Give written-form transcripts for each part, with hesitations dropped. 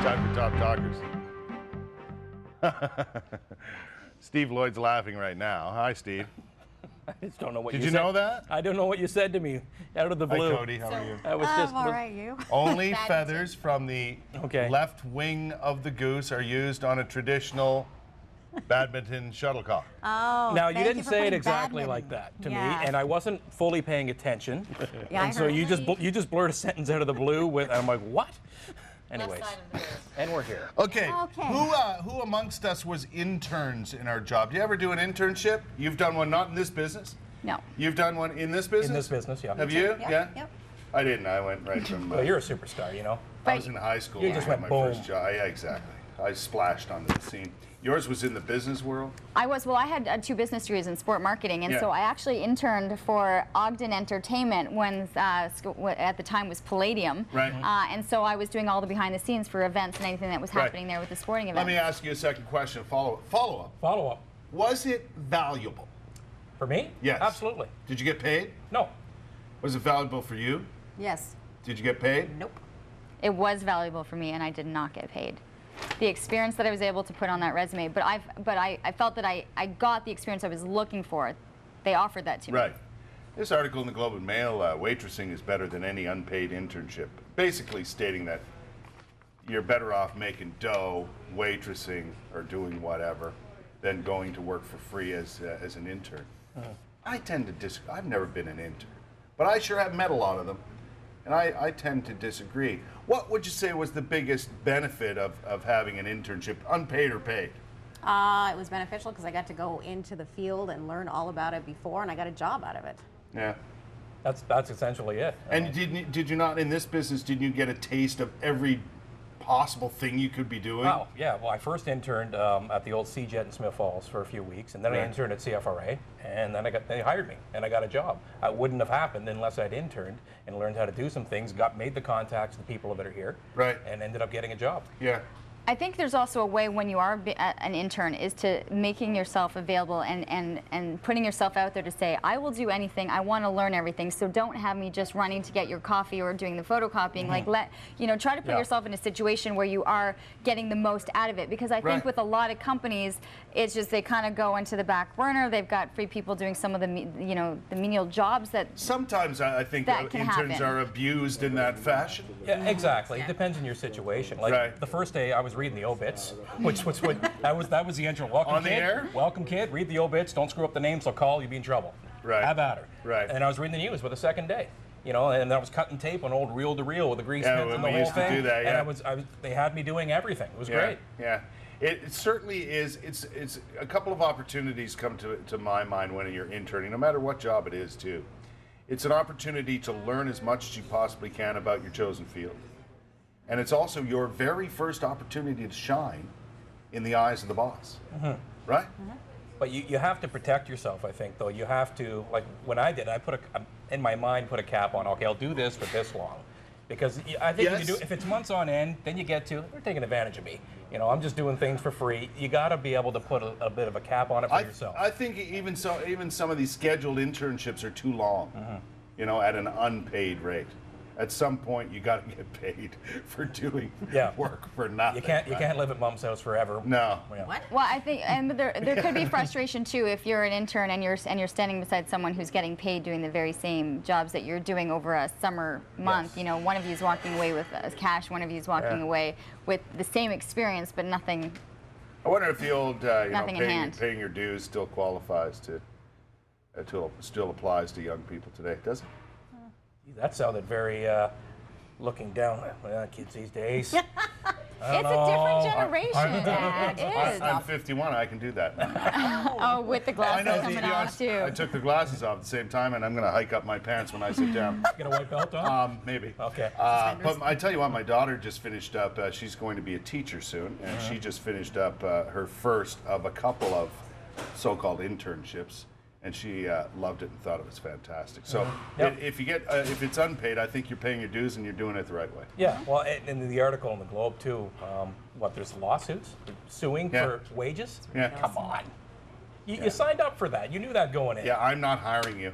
Time for Top Talkers. Steve Lloyd's laughing right now. Hi, Steve. I just don't know what Did you you said. know that? I don't know what you said to me out of the blue. Hi, Cody. How are you? I was just all right, you. Only feathers from the Okay. left wing of the goose are used on a traditional badminton shuttlecock. Oh, Now you thank didn't for say it putting exactly badminton. like that to Yeah. me, and I wasn't fully paying attention. Yeah, I and so heard. you just blurred a sentence out of the blue with, and I'm like, what? Anyways, and we're here. Okay. Okay. Who amongst us was interns in our job? Do you ever do an internship? You've done one, not in this business. No. You've done one in this business? In this business, yeah. Have you? Yep, Yeah. Yep. I didn't. I went right from. Well, you're a superstar, you know. I was in high school. You when just I got went my boom. first job. Yeah, exactly. I splashed onto the scene. Yours was in the business world? Well, I had 2 business degrees in sport marketing, and Yeah. so I actually interned for Ogden Entertainment when at the time was Palladium. Right. And so I was doing all the behind the scenes for events and anything that was Right. happening there with the sporting Let events. me ask you a second question. Follow up. Follow up. Was it valuable? For me? Yes. Absolutely. Did you get paid? No. Was it valuable for you? Yes. Did you get paid? Nope. It was valuable for me, and I did not get paid. The experience that I was able to put on that resume, but I felt that I got the experience I was looking for. They offered that to me. Right. This article in the Globe and Mail, waitressing is better than any unpaid internship. Basically stating that you're better off making dough, waitressing, or doing whatever, than going to work for free as an intern. I tend to disagree. I've never been an intern, but I sure have met a lot of them, and I tend to disagree. What would you say was the biggest benefit of having an internship, unpaid or paid? It was beneficial because I got to go into the field and learn all about it before, and I got a job out of it. Yeah. That's essentially it. And did you not, in this business, did you get a taste of every possible thing you could be doing? Oh, yeah. Well, I first interned at the old C-Jet in Smith Falls for a few weeks, and then I Right. interned at CFRA, and then they hired me, and I got a job. It wouldn't have happened unless I'd interned and learned how to do some things, made the contacts with the people that are here, Right. and ended up getting a job. Yeah. I think there's also a way when you are an intern is to making yourself available and putting yourself out there to say, I will do anything, I want to learn everything, so don't have me just running to get your coffee or doing the photocopying. Like try to put Yeah. yourself in a situation where you are getting the most out of it, because I think Right. with a lot of companies, it's just they kind of go into the back burner. They've got free people doing some of the the menial jobs that Sometimes I think That can interns happen. are abused in that fashion. Yeah, exactly. It depends on your situation. Like Right. the first day, I was reading the obits, which was what that was the intro. Welcome, On the kid. air? Welcome, kid. Read the obits. Don't screw up the names. I'll call. You'll be in trouble. Right. Have at her. Right. And I was reading the news for the second day. And I was cutting tape on old reel-to-reel with the grease Yeah, pins when and the we whole used to thing. do that, yeah. And they had me doing everything. It was Yeah. great. Yeah. It certainly is. It's a couple of opportunities come to my mind when you're interning, no matter what job it is, too. It's an opportunity to learn as much as you possibly can about your chosen field. And it's also your very first opportunity to shine in the eyes of the boss. Right? But you have to protect yourself, I think, though. You have to, like when I did, I in my mind put a cap on, okay, I'll do this for this long. Because I think Yes. if it's months on end, then you get to, they're taking advantage of me. I'm just doing things for free. You got to be able to put a bit of a cap on it for yourself. I think even some of these scheduled internships are too long, at an unpaid rate. At some point, you got to get paid for doing work for nothing. You can't live at mom's house forever. No. Yeah. What? Well, I think, and there could be frustration too if you're an intern and you're standing beside someone who's getting paid doing the very same jobs that you're doing over a summer month. Yes. One of you's walking away with cash, one of you's walking away with the same experience, but nothing. I wonder if the old, Nothing in hand. paying your dues still qualifies still applies to young people today, does it? That sounded very looking down. Well, kids these days. It's a different generation. It is. I'm 51. I can do that now. Oh, with the I glasses know. coming To be off honest, too. I took the glasses off at the same time, and I'm going to hike up my pants when I sit down. Get a white belt on? Maybe. Okay. But I tell you what, my daughter just finished up. She's going to be a teacher soon, and she just finished up her first of a couple of so-called internships. And she loved it and thought it was fantastic. So if it's unpaid, I think you're paying your dues and you're doing it the right way. Yeah, well, in the article in the Globe too, there's lawsuits suing for wages? Yeah. Come on. You signed up for that. You knew that going in. Yeah, I'm not hiring you.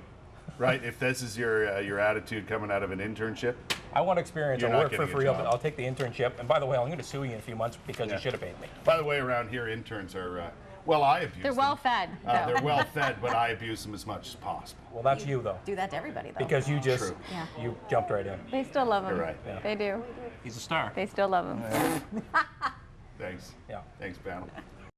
right? If this is your attitude coming out of an internship, I want experience. You're I'll not work for getting a free. job. I'll take the internship. And by the way, I'm going to sue you in a few months because you should have paid me. by the way, around here interns are well, I abuse They're them. well fed. They're well fed, but I abuse them as much as possible. Well, that's you though, Do that to everybody, though. because you just True. Yeah. you jumped right in. They still love him. You're right. Yeah. They do. He's a star. They still love him. Thanks. Yeah. Thanks, panel.